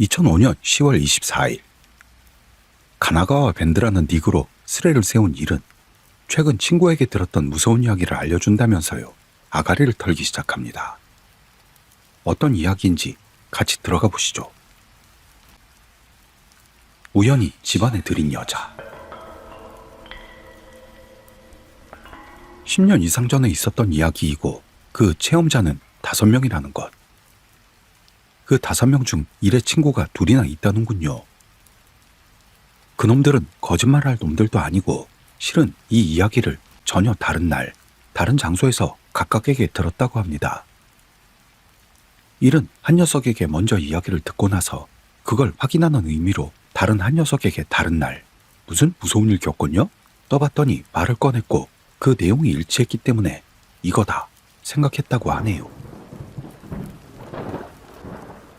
2005년 10월 24일 가나가와 밴드라는 닉으로 스레를 세운 일은 최근 친구에게 들었던 무서운 이야기를 알려준다면서요. 아가리를 털기 시작합니다. 어떤 이야기인지 같이 들어가 보시죠. 우연히 집안에 들인 여자. 10년 이상 전에 있었던 이야기이고 그 체험자는 5명이라는 것. 그 5명 중 일의 친구가 2이나 있다는군요. 그놈들은 거짓말할 놈들도 아니고 실은 이 이야기를 전혀 다른 날, 다른 장소에서 각각에게 들었다고 합니다. 일은 한 녀석에게 먼저 이야기를 듣고 나서 그걸 확인하는 의미로 다른 한 녀석에게 다른 날, 무슨 무서운 일 겪었냐? 떠봤더니 말을 꺼냈고 그 내용이 일치했기 때문에 이거다 생각했다고 하네요.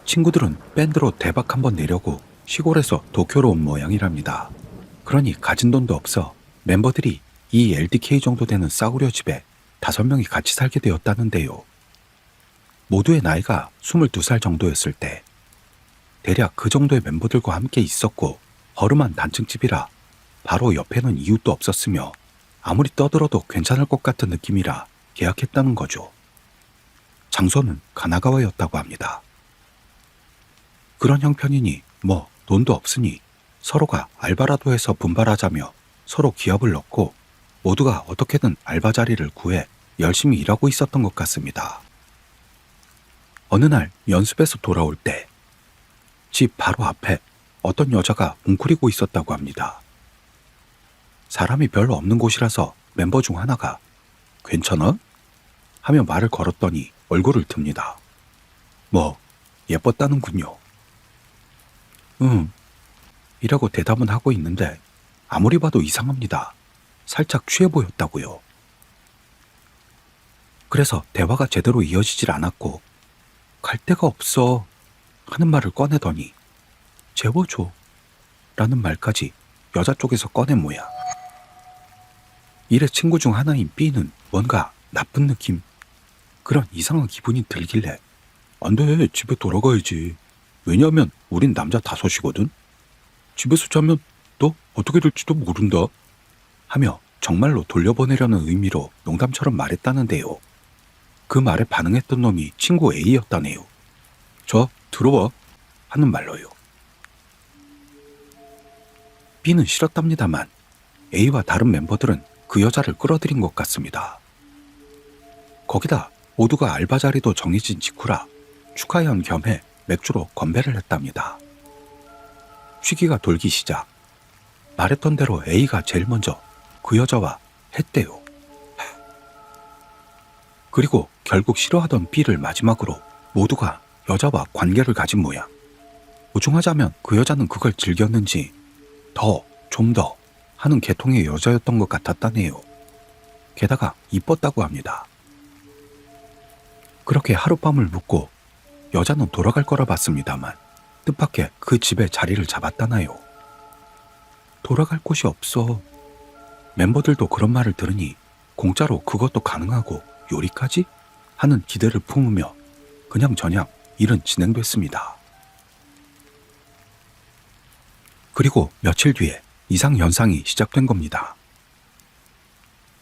친구들은 밴드로 대박 한번 내려고 시골에서 도쿄로 온 모양이랍니다. 그러니 가진 돈도 없어 멤버들이 이 LDK 정도 되는 싸구려 집에 5명이 같이 살게 되었다는데요. 모두의 나이가 22살 정도였을 때 대략 그 정도의 멤버들과 함께 있었고 허름한 단층집이라 바로 옆에는 이웃도 없었으며 아무리 떠들어도 괜찮을 것 같은 느낌이라 계약했다는 거죠. 장소는 가나가와였다고 합니다. 그런 형편이니 뭐 돈도 없으니 서로가 알바라도 해서 분발하자며 서로 기합을 넣고 모두가 어떻게든 알바 자리를 구해 열심히 일하고 있었던 것 같습니다. 어느 날 연습에서 돌아올 때 집 바로 앞에 어떤 여자가 웅크리고 있었다고 합니다. 사람이 별로 없는 곳이라서 멤버 중 하나가 괜찮아? 하며 말을 걸었더니 얼굴을 듭니다. 뭐 예뻤다는군요. 응, 이라고 대답은 하고 있는데 아무리 봐도 이상합니다. 살짝 취해 보였다고요. 그래서 대화가 제대로 이어지질 않았고 갈 데가 없어 하는 말을 꺼내더니 재워줘 라는 말까지 여자 쪽에서 꺼낸 모양. 일의 친구 중 하나인 B는 뭔가 나쁜 느낌, 그런 이상한 기분이 들길래 안 돼, 집에 돌아가야지. 왜냐하면 우린 남자 5이거든. 집에서 자면 또 어떻게 될지도 모른다 하며 정말로 돌려보내려는 의미로 농담처럼 말했다는데요. 그 말에 반응했던 놈이 친구 A였다네요. 저 들어와 하는 말로요. B는 싫었답니다만 A와 다른 멤버들은 그 여자를 끌어들인 것 같습니다. 거기다 모두가 알바 자리도 정해진 직후라 축하연 겸해 맥주로 건배를 했답니다. 취기가 돌기 시작. 말했던 대로 A가 제일 먼저 그 여자와 했대요. 그리고 결국 싫어하던 B를 마지막으로 모두가 여자와 관계를 가진 모양. 보충하자면 그 여자는 그걸 즐겼는지 좀 더 하는 계통의 여자였던 것 같았다네요. 게다가 이뻤다고 합니다. 그렇게 하룻밤을 묵고 여자는 돌아갈 거라 봤습니다만 뜻밖의 그 집에 자리를 잡았다나요. 돌아갈 곳이 없어. 멤버들도 그런 말을 들으니 공짜로 그것도 가능하고 요리까지? 하는 기대를 품으며 그냥저냥 일은 진행됐습니다. 그리고 며칠 뒤에 이상현상이 시작된 겁니다.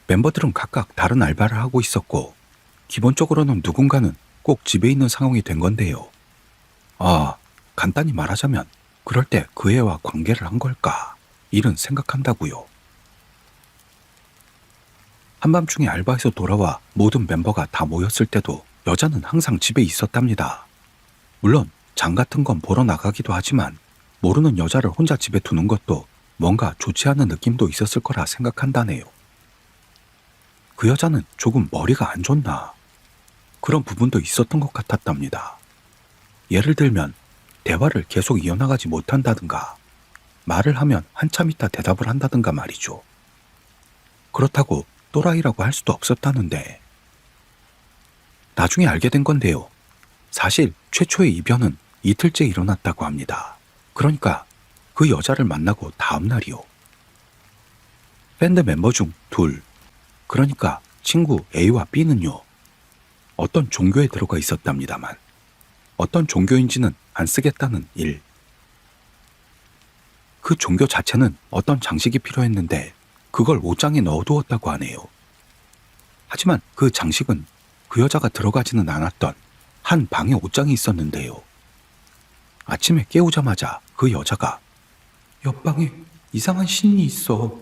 멤버들은 각각 다른 알바를 하고 있었고 기본적으로는 누군가는 꼭 집에 있는 상황이 된 건데요. 간단히 말하자면 그럴 때 그 애와 관계를 한 걸까? 일은 생각한다고요. 한밤중에 알바에서 돌아와 모든 멤버가 다 모였을 때도 여자는 항상 집에 있었답니다. 물론 장 같은 건 보러 나가기도 하지만 모르는 여자를 혼자 집에 두는 것도 뭔가 좋지 않은 느낌도 있었을 거라 생각한다네요. 그 여자는 조금 머리가 안 좋나 그런 부분도 있었던 것 같았답니다. 예를 들면 대화를 계속 이어나가지 못한다든가 말을 하면 한참 있다 대답을 한다든가 말이죠. 그렇다고 또라이라고 할 수도 없었다는데 나중에 알게 된 건데요. 사실 최초의 이변은 이틀째 일어났다고 합니다. 그러니까 그 여자를 만나고 다음 날이요. 밴드 멤버 중 2, 그러니까 친구 A와 B는요. 어떤 종교에 들어가 있었답니다만 어떤 종교인지는 안 쓰겠다는 일, 그 종교 자체는 어떤 장식이 필요했는데 그걸 옷장에 넣어두었다고 하네요. 하지만 그 장식은 그 여자가 들어가지는 않았던 한 방에 옷장이 있었는데요. 아침에 깨우자마자 그 여자가 옆방에 이상한 신이 있어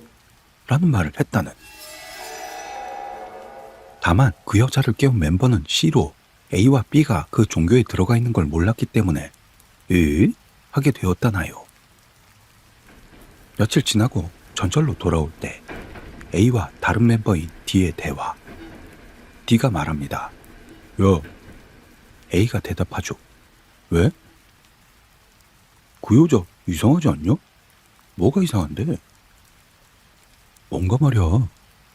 라는 말을 했다는. 다만 그 여자를 깨운 멤버는 C로 A와 B가 그 종교에 들어가 있는 걸 몰랐기 때문에 에? 하게 되었다나요. 며칠 지나고 전철로 돌아올 때 A와 다른 멤버인 D의 대화. D가 말합니다. 야, A가 대답하죠. 왜? 그 여자 이상하지 않냐? 뭐가 이상한데? 뭔가 말이야.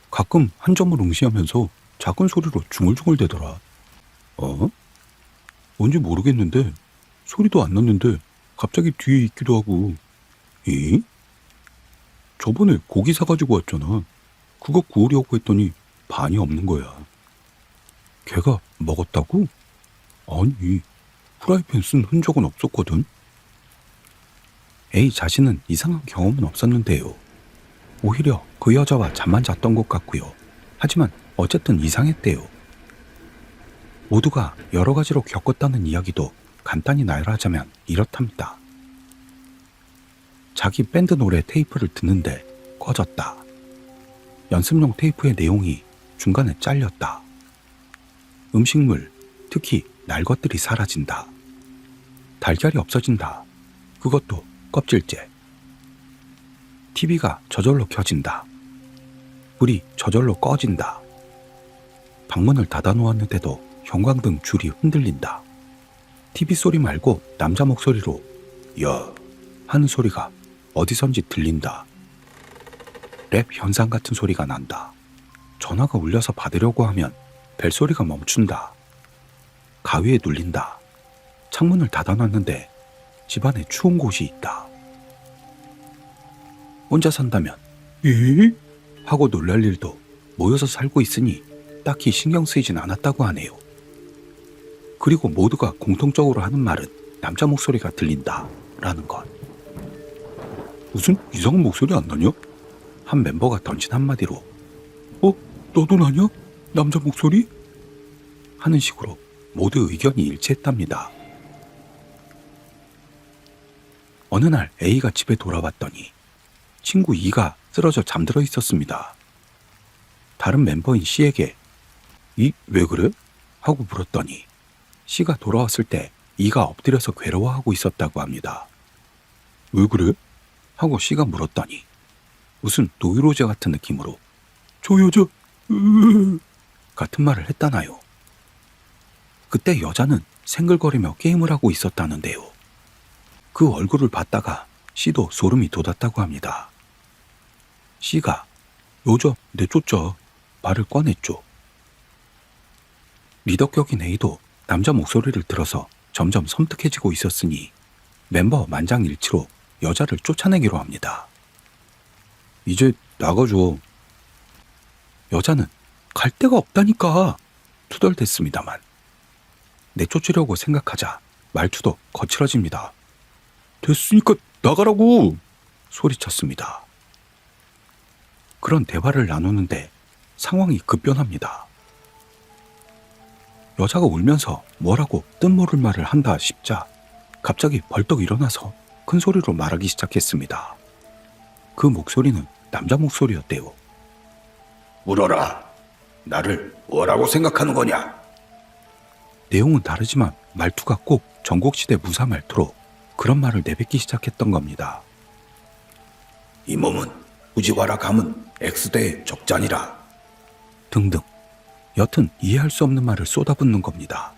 가끔 한 점을 응시하면서 작은 소리로 중얼중얼대더라. 어? 뭔지 모르겠는데 소리도 안 났는데 갑자기 뒤에 있기도 하고. 이? 저번에 고기 사가지고 왔잖아. 그거 구우려고 했더니 반이 없는 거야. 걔가 먹었다고? 아니, 프라이팬 쓴 흔적은 없었거든. A 자신은 이상한 경험은 없었는데요. 오히려 그 여자와 잠만 잤던 것 같고요. 하지만 어쨌든 이상했대요. 모두가 여러 가지로 겪었다는 이야기도 간단히 나열하자면 이렇답니다. 자기 밴드 노래 테이프를 듣는데 꺼졌다. 연습용 테이프의 내용이 중간에 잘렸다. 음식물, 특히 날 것들이 사라진다. 달걀이 없어진다. 그것도 껍질째. TV가 저절로 켜진다. 불이 저절로 꺼진다. 방문을 닫아놓았는데도 형광등 줄이 흔들린다. TV 소리 말고 남자 목소리로 야 하는 소리가 어디선지 들린다. 랩 현상 같은 소리가 난다. 전화가 울려서 받으려고 하면 벨소리가 멈춘다. 가위에 눌린다. 창문을 닫아놨는데 집안에 추운 곳이 있다. 혼자 산다면 에? 하고 놀랄 일도 모여서 살고 있으니 딱히 신경 쓰이진 않았다고 하네요. 그리고 모두가 공통적으로 하는 말은 남자 목소리가 들린다 라는 것. 무슨 이상한 목소리 안 나냐? 한 멤버가 던진 한마디로 너도 나냐? 남자 목소리? 하는 식으로 모두 의견이 일치했답니다. 어느 날 A가 집에 돌아왔더니 친구 E가 쓰러져 잠들어 있었습니다. 다른 멤버인 C에게 왜 그래? 하고 물었더니 C가 돌아왔을 때 E가 엎드려서 괴로워하고 있었다고 합니다. 왜 그래? 하고 C가 물었더니 무슨 노이로제 같은 느낌으로 저 여자 같은 말을 했다나요. 그때 여자는 생글거리며 게임을 하고 있었다는데요. 그 얼굴을 봤다가 C도 소름이 돋았다고 합니다. C가 여자 내쫓자 말을 꺼냈죠. 리더격인 A도 남자 목소리를 들어서 점점 섬뜩해지고 있었으니 멤버 만장일치로 여자를 쫓아내기로 합니다. 이제 나가줘. 여자는 갈 데가 없다니까 투덜댔습니다만 내쫓으려고 생각하자 말투도 거칠어집니다. 됐으니까 나가라고 소리쳤습니다. 그런 대화를 나누는데 상황이 급변합니다. 여자가 울면서 뭐라고 뜻모를 말을 한다 싶자 갑자기 벌떡 일어나서 큰 소리로 말하기 시작했습니다. 그 목소리는 남자 목소리였대요. 물어라. 나를 뭐라고 생각하는 거냐? 내용은 다르지만 말투가 꼭 전국시대 무사 말투로 그런 말을 내뱉기 시작했던 겁니다. 이 몸은 후지와라 감은 X대의 적잖이라. 등등. 여튼 이해할 수 없는 말을 쏟아붓는 겁니다.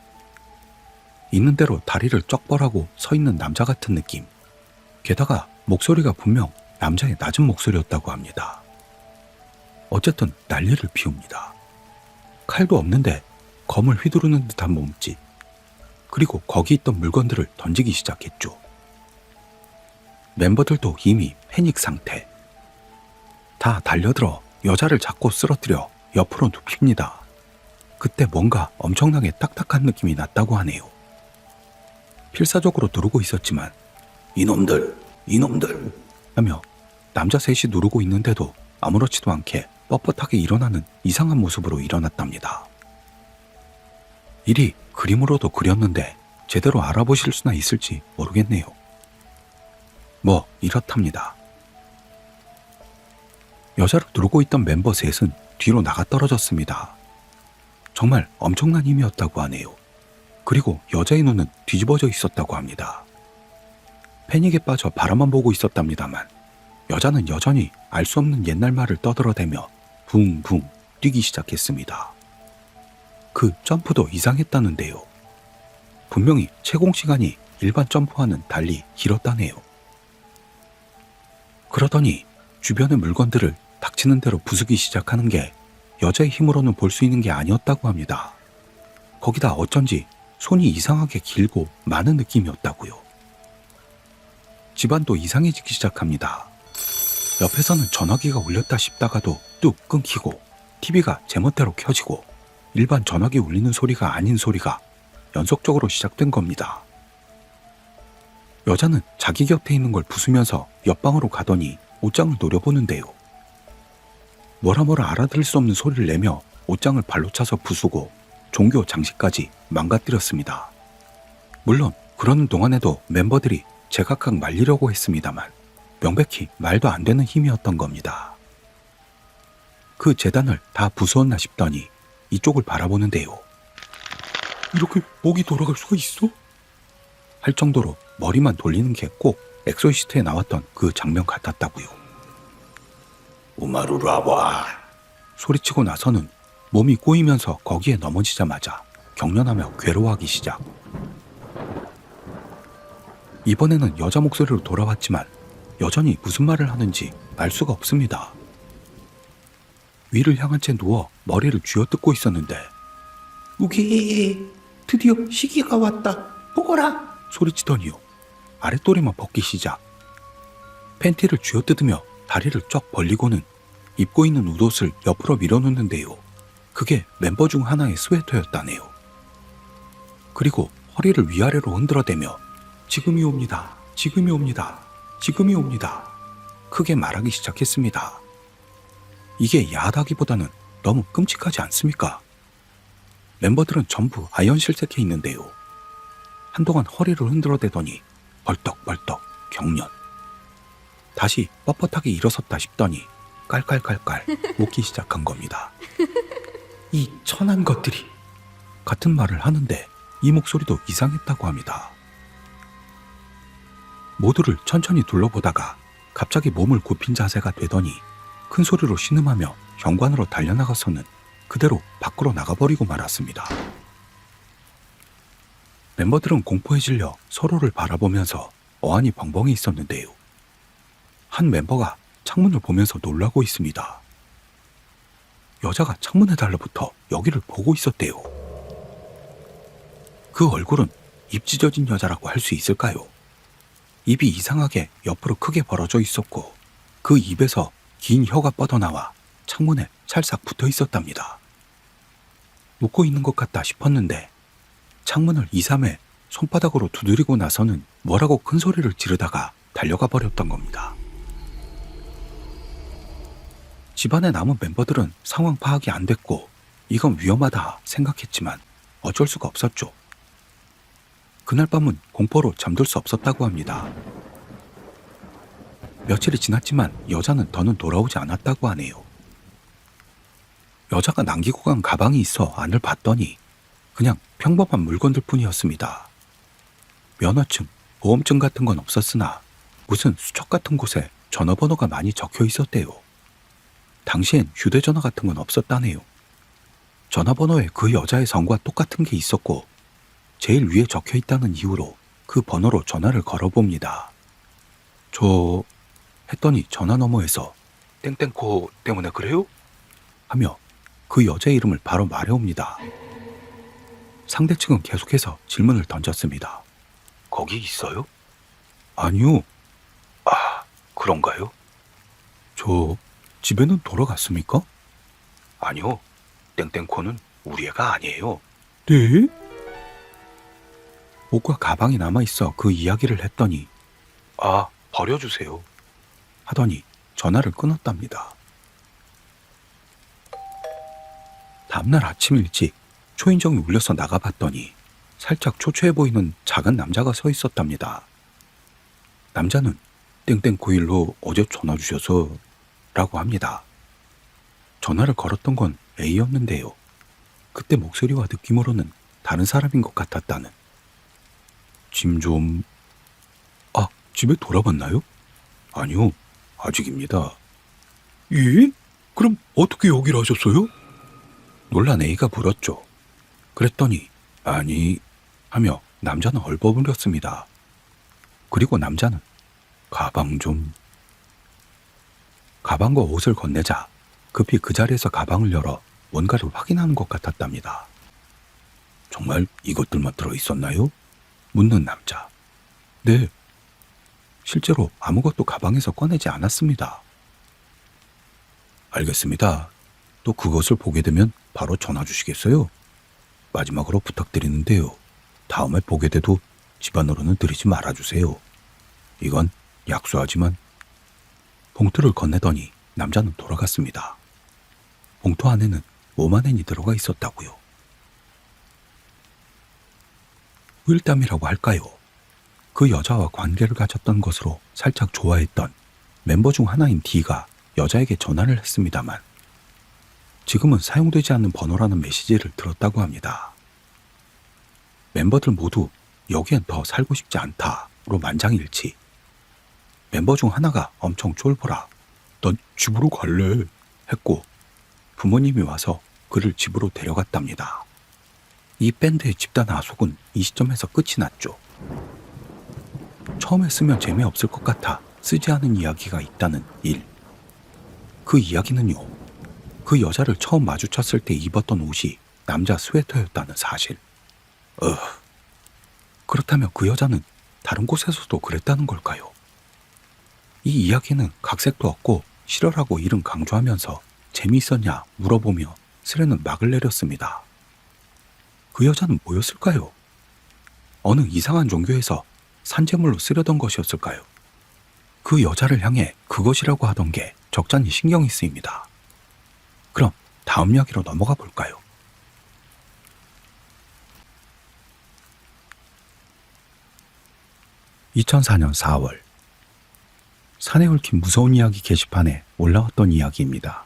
있는 대로 다리를 쩍 벌하고 서 있는 남자 같은 느낌. 게다가 목소리가 분명 남자의 낮은 목소리였다고 합니다. 어쨌든 난리를 피웁니다. 칼도 없는데 검을 휘두르는 듯한 몸짓. 그리고 거기 있던 물건들을 던지기 시작했죠. 멤버들도 이미 패닉 상태. 다 달려들어 여자를 잡고 쓰러뜨려 옆으로 눕힙니다. 그때 뭔가 엄청나게 딱딱한 느낌이 났다고 하네요. 필사적으로 누르고 있었지만 이놈들 하며 남자 셋이 누르고 있는데도 아무렇지도 않게 뻣뻣하게 일어나는 이상한 모습으로 일어났답니다. 일이 그림으로도 그렸는데 제대로 알아보실 수나 있을지 모르겠네요. 뭐 이렇답니다. 여자를 누르고 있던 멤버 셋은 뒤로 나가 떨어졌습니다. 정말 엄청난 힘이었다고 하네요. 그리고 여자의 눈은 뒤집어져 있었다고 합니다. 패닉에 빠져 바라만 보고 있었답니다만 여자는 여전히 알 수 없는 옛날 말을 떠들어대며 붕붕 뛰기 시작했습니다. 그 점프도 이상했다는데요. 분명히 채공 시간이 일반 점프와는 달리 길었다네요. 그러더니 주변의 물건들을 닥치는 대로 부수기 시작하는 게 여자의 힘으로는 볼 수 있는 게 아니었다고 합니다. 거기다 어쩐지 손이 이상하게 길고 많은 느낌이었다고요. 집안도 이상해지기 시작합니다. 옆에서는 전화기가 울렸다 싶다가도 뚝 끊기고 TV가 제멋대로 켜지고 일반 전화기 울리는 소리가 아닌 소리가 연속적으로 시작된 겁니다. 여자는 자기 곁에 있는 걸 부수면서 옆방으로 가더니 옷장을 노려보는데요. 뭐라 알아들을 수 없는 소리를 내며 옷장을 발로 차서 부수고 종교 장식까지 망가뜨렸습니다. 물론 그러는 동안에도 멤버들이 제각각 말리려고 했습니다만 명백히 말도 안 되는 힘이었던 겁니다. 그 재단을 다 부수었나 싶더니 이쪽을 바라보는데요. 이렇게 목이 돌아갈 수가 있어? 할 정도로 머리만 돌리는 게 꼭 엑소시스트에 나왔던 그 장면 같았다고요. 우마루라와 소리치고 나서는 몸이 꼬이면서 거기에 넘어지자마자 경련하며 괴로워하기 시작. 이번에는 여자 목소리로 돌아왔지만 여전히 무슨 말을 하는지 알 수가 없습니다. 위를 향한 채 누워 머리를 쥐어뜯고 있었는데 우기 드디어 시기가 왔다 보거라 소리치더니요. 아랫도리만 벗기 시작. 팬티를 쥐어뜯으며 다리를 쫙 벌리고는 입고 있는 웃옷을 옆으로 밀어놓는데요. 그게 멤버 중 하나의 스웨터였다네요. 그리고 허리를 위아래로 흔들어대며 지금이 옵니다. 지금이 옵니다. 지금이 옵니다. 크게 말하기 시작했습니다. 이게 야하다기보다는 너무 끔찍하지 않습니까? 멤버들은 전부 아연 실색해 있는데요. 한동안 허리를 흔들어대더니 벌떡벌떡 경련. 다시 뻣뻣하게 일어섰다 싶더니 깔깔깔깔 웃기 시작한 겁니다. 이 천한 것들이 같은 말을 하는데 이 목소리도 이상했다고 합니다. 모두를 천천히 둘러보다가 갑자기 몸을 굽힌 자세가 되더니 큰 소리로 신음하며 현관으로 달려나가서는 그대로 밖으로 나가버리고 말았습니다. 멤버들은 공포에 질려 서로를 바라보면서 어안이 벙벙해 있었는데요. 한 멤버가 창문을 보면서 놀라고 있습니다. 여자가 창문에 달라붙어 여기를 보고 있었대요. 그 얼굴은 입 찢어진 여자라고 할 수 있을까요? 입이 이상하게 옆으로 크게 벌어져 있었고 그 입에서 긴 혀가 뻗어나와 창문에 찰싹 붙어 있었답니다. 웃고 있는 것 같다 싶었는데 창문을 2, 3회 손바닥으로 두드리고 나서는 뭐라고 큰 소리를 지르다가 달려가 버렸던 겁니다. 집안에 남은 멤버들은 상황 파악이 안 됐고 이건 위험하다 생각했지만 어쩔 수가 없었죠. 그날 밤은 공포로 잠들 수 없었다고 합니다. 며칠이 지났지만 여자는 더는 돌아오지 않았다고 하네요. 여자가 남기고 간 가방이 있어 안을 봤더니 그냥 평범한 물건들 뿐이었습니다. 면허증, 보험증 같은 건 없었으나 무슨 수첩 같은 곳에 전화번호가 많이 적혀 있었대요. 당시엔 휴대전화 같은 건 없었다네요. 전화번호에 그 여자의 성과 똑같은 게 있었고 제일 위에 적혀 있다는 이유로 그 번호로 전화를 걸어봅니다. 저... 했더니 전화 너머에서 땡땡코 때문에 그래요? 하며 그 여자의 이름을 바로 말해옵니다. 상대 측은 계속해서 질문을 던졌습니다. 거기 있어요? 아니요. 아, 그런가요? 저 집에는 돌아갔습니까? 아니요. 땡땡코는 우리 애가 아니에요. 네? 옷과 가방이 남아있어 그 이야기를 했더니 아, 버려주세요. 하더니 전화를 끊었답니다. 다음날 아침 일찍 초인종이 울려서 나가봤더니 살짝 초췌해 보이는 작은 남자가 서 있었답니다. 남자는 땡땡 91로 어제 전화 주셔서 라고 합니다. 전화를 걸었던 건 A였는데요. 그때 목소리와 느낌으로는 다른 사람인 것 같았다는. 집에 돌아봤나요? 아니요, 아직입니다. 예? 그럼 어떻게 여기를 하셨어요? 놀란 A가 물었죠. 그랬더니 아니 하며 남자는 얼버무렸습니다. 그리고 남자는 가방과 옷을 건네자 급히 그 자리에서 가방을 열어 뭔가를 확인하는 것 같았답니다. 정말 이것들만 들어있었나요? 묻는 남자. 네. 실제로 아무것도 가방에서 꺼내지 않았습니다. 알겠습니다. 또 그것을 보게 되면 바로 전화 주시겠어요? 마지막으로 부탁드리는데요. 다음에 보게 돼도 집안으로는 들이지 말아주세요. 이건 약소하지만. 봉투를 건네더니 남자는 돌아갔습니다. 봉투 안에는 5만 엔이 들어가 있었다고요. 우일담이라고 할까요? 그 여자와 관계를 가졌던 것으로 살짝 좋아했던 멤버 중 하나인 D가 여자에게 전화를 했습니다만 지금은 사용되지 않는 번호라는 메시지를 들었다고 합니다. 멤버들 모두 여기엔 더 살고 싶지 않다로 만장일치. 멤버 중 하나가 엄청 쫄보라 넌 집으로 갈래 했고 부모님이 와서 그를 집으로 데려갔답니다. 이 밴드의 집단 하속은 이 시점에서 끝이 났죠. 처음에 쓰면 재미없을 것 같아 쓰지 않은 이야기가 있다는 일. 그 이야기는요. 그 여자를 처음 마주쳤을 때 입었던 옷이 남자 스웨터였다는 사실. 그렇다면 그 여자는 다른 곳에서도 그랬다는 걸까요? 이 이야기는 각색도 없고 실화라고 이름 강조하면서 재미있었냐 물어보며 스레는 막을 내렸습니다. 그 여자는 뭐였을까요? 어느 이상한 종교에서 산재물로 쓰려던 것이었을까요? 그 여자를 향해 그것이라고 하던 게 적잖이 신경이 쓰입니다. 그럼 다음 이야기로 넘어가 볼까요? (2004년 4월) 산에 얽힌 무서운 이야기 게시판에 올라왔던 이야기입니다.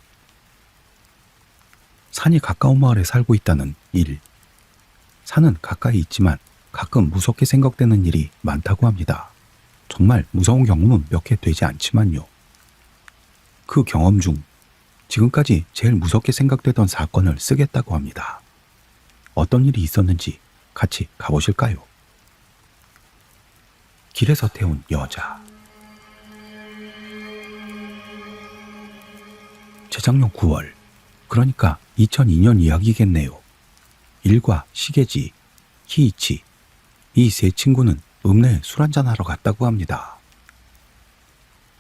산이 가까운 마을에 살고 있다는 일. 산은 가까이 있지만 가끔 무섭게 생각되는 일이 많다고 합니다. 정말 무서운 경험은 몇 개 되지 않지만요. 그 경험 중 지금까지 제일 무섭게 생각되던 사건을 쓰겠다고 합니다. 어떤 일이 있었는지 같이 가보실까요? 길에서 태운 여자. 재작년 9월, 그러니까 2002년 이야기겠네요. 일과 시계지, 키이치, 이 세 친구는 읍내에 술 한잔하러 갔다고 합니다.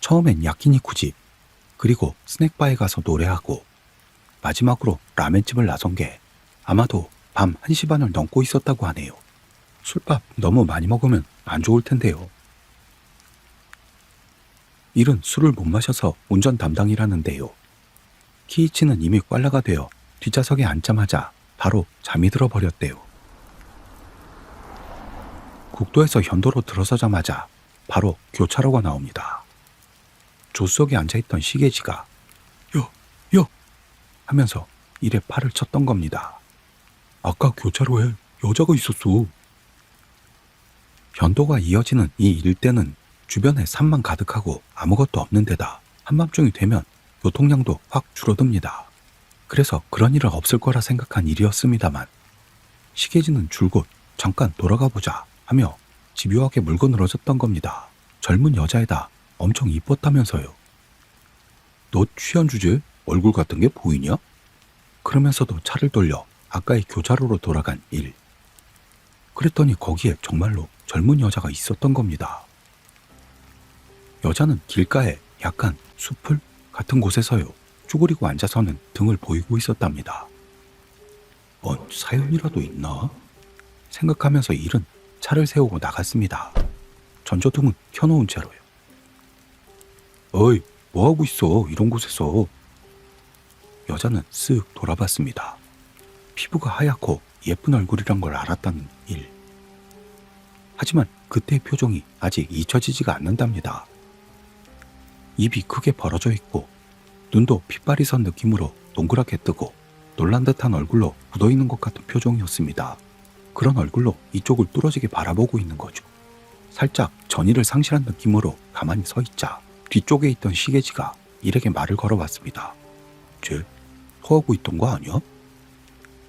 처음엔 야끼니쿠 집, 그리고 스낵바에 가서 노래하고 마지막으로 라멘집을 나선 게 아마도 밤 1시 반을 넘고 있었다고 하네요. 술밥 너무 많이 먹으면 안 좋을 텐데요. 일은 술을 못 마셔서 운전 담당이라는데요. 키이치는 이미 꽐라가 되어 뒷좌석에 앉자마자 바로 잠이 들어버렸대요. 국도에서 현도로 들어서자마자 바로 교차로가 나옵니다. 조수석에 앉아있던 시계지가 야 하면서 일에 팔을 쳤던 겁니다. 아까 교차로에 여자가 있었어. 현도가 이어지는 이 일대는 주변에 산만 가득하고 아무것도 없는 데다 한밤중이 되면 교통량도 확 줄어듭니다. 그래서 그런 일은 없을 거라 생각한 일이었습니다만 시계지는 줄곧 잠깐 돌아가보자 하며 집요하게 물고 늘어졌던 겁니다. 젊은 여자애다 엄청 이뻤다면서요. 너 취한 주제에 얼굴 같은 게 보이냐? 그러면서도 차를 돌려 아까의 교차로로 돌아간 일. 그랬더니 거기에 정말로 젊은 여자가 있었던 겁니다. 여자는 길가에 약간 숲을 같은 곳에서요. 쭈그리고 앉아서는 등을 보이고 있었답니다. 사연이라도 있나? 생각하면서 일은 차를 세우고 나갔습니다. 전조등은 켜놓은 채로요. 어이, 뭐하고 있어, 이런 곳에서. 여자는 쓱 돌아봤습니다. 피부가 하얗고 예쁜 얼굴이란 걸 알았다는 일. 하지만 그때의 표정이 아직 잊혀지지가 않는답니다. 입이 크게 벌어져 있고 눈도 핏발이 선 느낌으로 동그랗게 뜨고 놀란 듯한 얼굴로 굳어있는 것 같은 표정이었습니다. 그런 얼굴로 이쪽을 뚫어지게 바라보고 있는 거죠. 살짝 전의를 상실한 느낌으로 가만히 서 있자 뒤쪽에 있던 시계지가 일에게 말을 걸어봤습니다. 쟤 토하고 있던 거 아니야?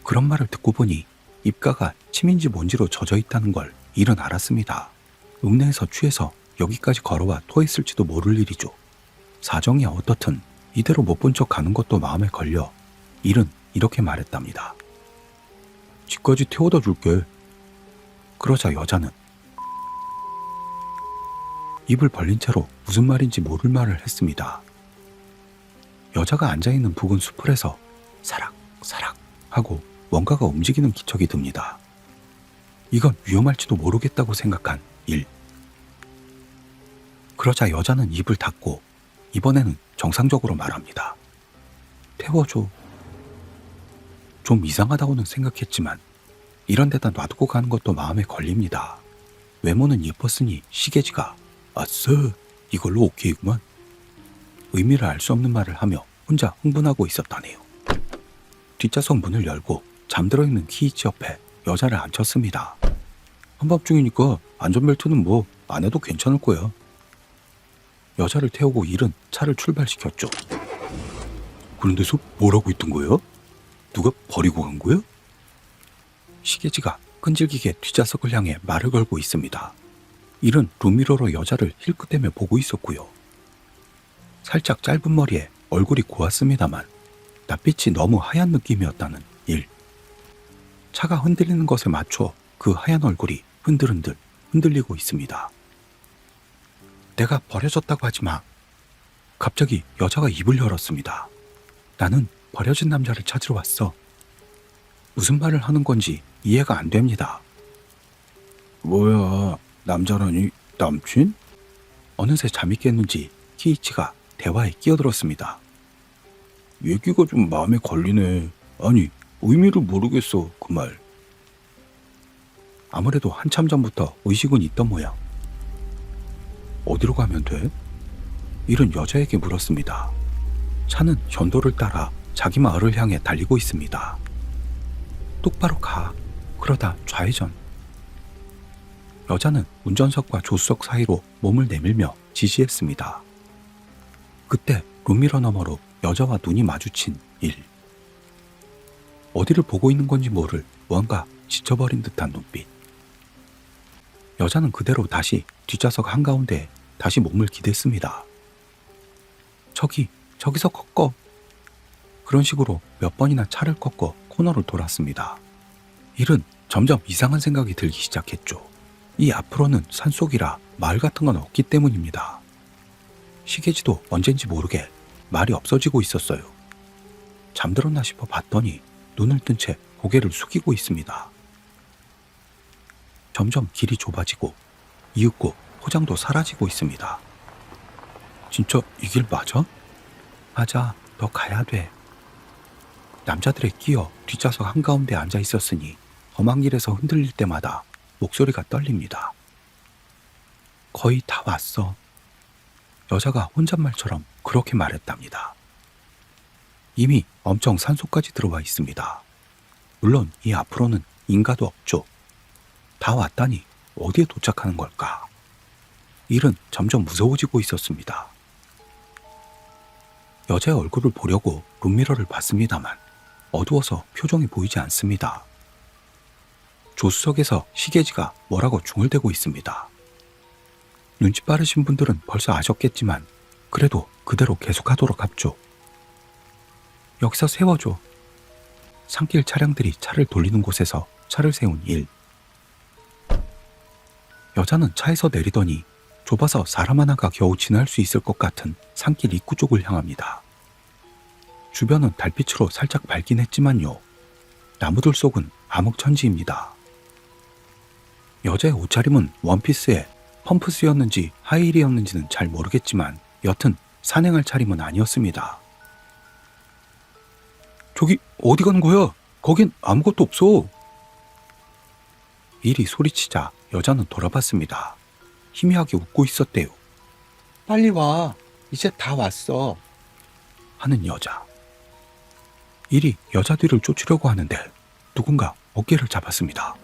그런 말을 듣고 보니 입가가 침인지 뭔지로 젖어 있다는 걸 일은 알았습니다. 읍내에서 취해서 여기까지 걸어와 토했을지도 모를 일이죠. 사정이 어떻든 이대로 못 본 척 가는 것도 마음에 걸려 일은 이렇게 말했답니다. 집까지 태워다 줄게. 그러자 여자는 입을 벌린 채로 무슨 말인지 모를 말을 했습니다. 여자가 앉아있는 부근 수풀에서 사락사락 하고 뭔가가 움직이는 기척이 듭니다. 이건 위험할지도 모르겠다고 생각한 일. 그러자 여자는 입을 닫고 이번에는 정상적으로 말합니다. 태워줘. 좀 이상하다고는 생각했지만 이런 데다 놔두고 가는 것도 마음에 걸립니다. 외모는 예뻤으니 시계지가 아싸 이걸로 오케이구만. 의미를 알 수 없는 말을 하며 혼자 흥분하고 있었다네요. 뒷좌석 문을 열고 잠들어 있는 키이치 옆에 여자를 앉혔습니다. 한밤중이니까 안전벨트는 뭐 안 해도 괜찮을 거야. 여자를 태우고 일은 차를 출발시켰죠. 그런데서 뭘 하고 있던 거야? 누가 버리고 간 거야? 시계지가 끈질기게 뒷좌석을 향해 말을 걸고 있습니다. 일은 룸미러로 여자를 힐끗대며 보고 있었고요. 살짝 짧은 머리에 얼굴이 고왔습니다만 낯빛이 너무 하얀 느낌이었다는 일. 차가 흔들리는 것에 맞춰 그 하얀 얼굴이 흔들흔들 흔들리고 있습니다. 내가 버려졌다고 하지 마. 갑자기 여자가 입을 열었습니다. 나는 버려진 남자를 찾으러 왔어. 무슨 말을 하는 건지 이해가 안 됩니다. 뭐야, 남자라니 남친? 어느새 잠이 깼는지 키이치가 대화에 끼어들었습니다. 얘기가 좀 마음에 걸리네. 아니, 의미를 모르겠어, 그 말. 아무래도 한참 전부터 의식은 있던 모양. 어디로 가면 돼? 일은 여자에게 물었습니다. 차는 현도를 따라 자기 마을을 향해 달리고 있습니다. 똑바로 가. 그러다 좌회전. 여자는 운전석과 조수석 사이로 몸을 내밀며 지시했습니다. 그때 룸미러 너머로 여자와 눈이 마주친 일. 어디를 보고 있는 건지 모를 무언가 지쳐버린 듯한 눈빛. 여자는 그대로 다시 뒷좌석 한가운데에 다시 몸을 기댔습니다. 저기서 꺾어. 그런 식으로 몇 번이나 차를 꺾어 코너를 돌았습니다. 일은 점점 이상한 생각이 들기 시작했죠. 이 앞으로는 산속이라 마을 같은 건 없기 때문입니다. 시계지도 언젠지 모르게 말이 없어지고 있었어요. 잠들었나 싶어 봤더니 눈을 뜬 채 고개를 숙이고 있습니다. 점점 길이 좁아지고 이윽고 포장도 사라지고 있습니다. 진짜 이 길 맞아? 맞아, 너 가야 돼. 남자들에 끼어 뒷좌석 한가운데 앉아 있었으니 험한 길에서 흔들릴 때마다 목소리가 떨립니다. 거의 다 왔어. 여자가 혼잣말처럼 그렇게 말했답니다. 이미 엄청 산속까지 들어와 있습니다. 물론 이 앞으로는 인가도 없죠. 다 왔다니 어디에 도착하는 걸까? 일은 점점 무서워지고 있었습니다. 여자의 얼굴을 보려고 룸미러를 봤습니다만 어두워서 표정이 보이지 않습니다. 조수석에서 시계지가 뭐라고 중얼대고 있습니다. 눈치 빠르신 분들은 벌써 아셨겠지만 그래도 그대로 계속하도록 합죠. 여기서 세워줘. 산길 차량들이 차를 돌리는 곳에서 차를 세운 일. 여자는 차에서 내리더니 좁아서 사람 하나가 겨우 지날 수 있을 것 같은 산길 입구 쪽을 향합니다. 주변은 달빛으로 살짝 밝긴 했지만요. 나무들 속은 암흑천지입니다. 여자의 옷차림은 원피스에 펌프스였는지 하이힐이었는지는 잘 모르겠지만 여튼 산행할 차림은 아니었습니다. 저기 어디 가는 거야? 거긴 아무것도 없어. 일이 소리치자 여자는 돌아봤습니다. 희미하게 웃고 있었대요. 빨리 와. 이제 다 왔어. 하는 여자. 일이 여자 뒤를 쫓으려고 하는데 누군가 어깨를 잡았습니다.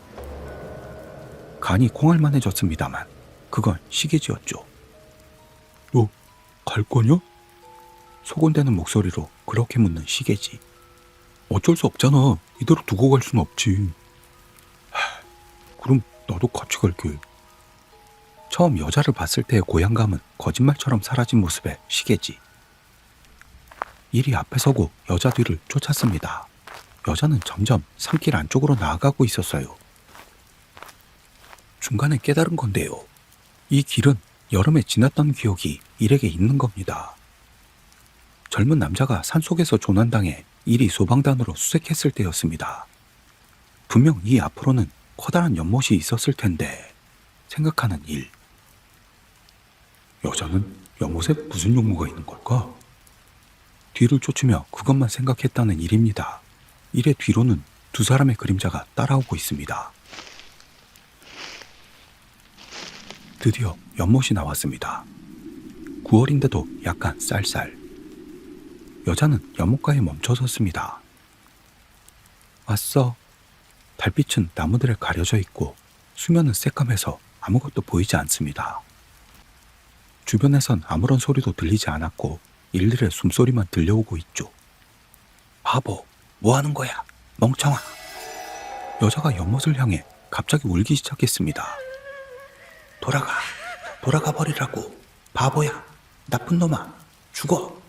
간이 콩알만해졌습니다만 그건 시계지였죠. 너 갈 거냐? 소곤대는 목소리로 그렇게 묻는 시계지. 어쩔 수 없잖아. 이대로 두고 갈 순 없지. 그럼 나도 같이 갈게. 처음 여자를 봤을 때의 고향감은 거짓말처럼 사라진 모습의 시계지. 일이 앞에 서고 여자 뒤를 쫓았습니다. 여자는 점점 산길 안쪽으로 나아가고 있었어요. 중간에 깨달은 건데요. 이 길은 여름에 지났던 기억이 일에게 있는 겁니다. 젊은 남자가 산속에서 조난당해 일이 소방단으로 수색했을 때였습니다. 분명 이 앞으로는 커다란 연못이 있었을 텐데 생각하는 일. 여자는 연못에 무슨 용무가 있는 걸까? 뒤를 쫓으며 그것만 생각했다는 일입니다. 일의 뒤로는 두 사람의 그림자가 따라오고 있습니다. 드디어 연못이 나왔습니다. 9월인데도 약간 쌀쌀. 여자는 연못가에 멈춰섰습니다. 왔어. 달빛은 나무들에 가려져 있고 수면은 새까매서 아무것도 보이지 않습니다. 주변에선 아무런 소리도 들리지 않았고 일들의 숨소리만 들려오고 있죠. 바보, 뭐 하는 거야? 멍청아. 여자가 연못을 향해 갑자기 울기 시작했습니다. 돌아가 버리라고. 바보야, 나쁜 놈아, 죽어.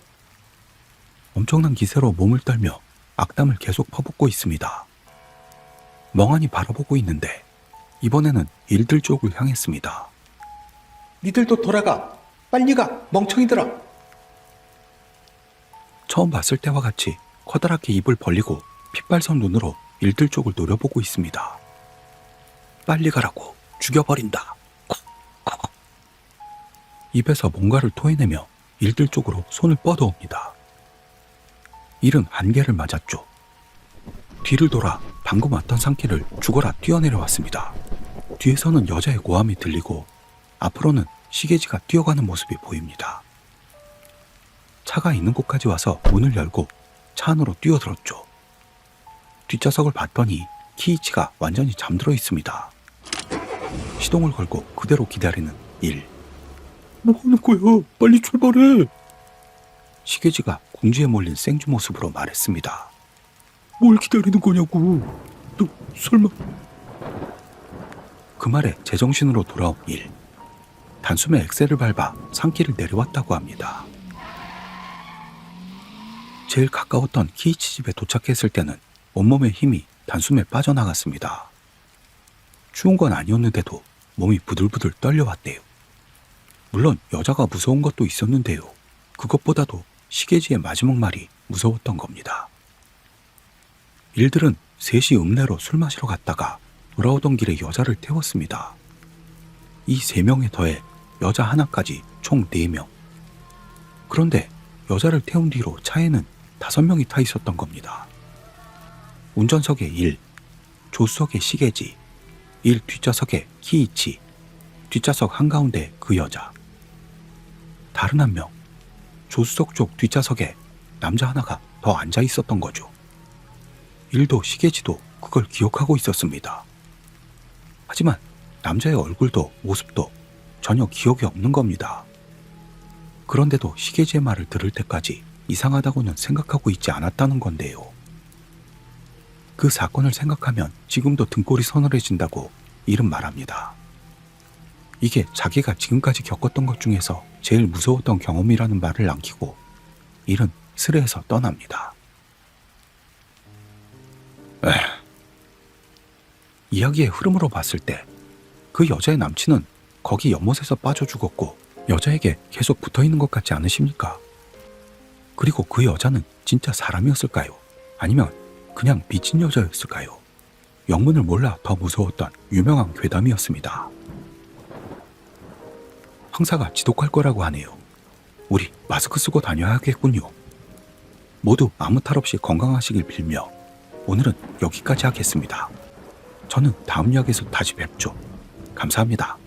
엄청난 기세로 몸을 떨며 악담을 계속 퍼붓고 있습니다. 멍하니 바라보고 있는데 이번에는 일들 쪽을 향했습니다. 니들도 돌아가. 빨리 가, 멍청이들아. 처음 봤을 때와 같이 커다랗게 입을 벌리고 핏발선 눈으로 일들 쪽을 노려보고 있습니다. 빨리 가라고. 죽여버린다. 입에서 뭔가를 토해내며 일들 쪽으로 손을 뻗어옵니다. 일은 한계를 맞았죠. 뒤를 돌아 방금 왔던 산길을 죽어라 뛰어내려왔습니다. 뒤에서는 여자의 고함이 들리고 앞으로는 시계지가 뛰어가는 모습이 보입니다. 차가 있는 곳까지 와서 문을 열고 차 안으로 뛰어들었죠. 뒷좌석을 봤더니 키이치가 완전히 잠들어 있습니다. 시동을 걸고 그대로 기다리는 일. 뭐 하는 거야? 빨리 출발해. 시계지가 궁지에 몰린 생쥐 모습으로 말했습니다. 뭘 기다리는 거냐고. 너 설마. 그 말에 제정신으로 돌아온 일. 단숨에 엑셀을 밟아 산길을 내려왔다고 합니다. 제일 가까웠던 키이치 집에 도착했을 때는 온몸의 힘이 단숨에 빠져나갔습니다. 추운 건 아니었는데도 몸이 부들부들 떨려왔대요. 물론 여자가 무서운 것도 있었는데요. 그것보다도 시계지의 마지막 말이 무서웠던 겁니다. 일들은 셋이 읍내로 술 마시러 갔다가 돌아오던 길에 여자를 태웠습니다. 이 3명에 더해 여자 하나까지 총 4명. 그런데 여자를 태운 뒤로 차에는 5명이 타 있었던 겁니다. 운전석에 일, 조수석에 시계지, 일 뒷좌석에 키이치, 뒷좌석 한가운데 그 여자. 다른 한 명, 조수석 쪽 뒷좌석에 남자 하나가 더 앉아 있었던 거죠. 일도 시계지도 그걸 기억하고 있었습니다. 하지만 남자의 얼굴도 모습도 전혀 기억이 없는 겁니다. 그런데도 시계지의 말을 들을 때까지 이상하다고는 생각하고 있지 않았다는 건데요. 그 사건을 생각하면 지금도 등골이 서늘해진다고 일은 말합니다. 이게 자기가 지금까지 겪었던 것 중에서 제일 무서웠던 경험이라는 말을 남기고 일은 스레에서 떠납니다. 이야기의 흐름으로 봤을 때 그 여자의 남친은 거기 연못에서 빠져 죽었고 여자에게 계속 붙어있는 것 같지 않으십니까? 그리고 그 여자는 진짜 사람이었을까요? 아니면 그냥 미친 여자였을까요? 영문을 몰라 더 무서웠던 유명한 괴담이었습니다. 형사가 지독할 거라고 하네요. 우리 마스크 쓰고 다녀야겠군요. 모두 아무 탈 없이 건강하시길 빌며 오늘은 여기까지 하겠습니다. 저는 다음 역에서 다시 뵙죠. 감사합니다.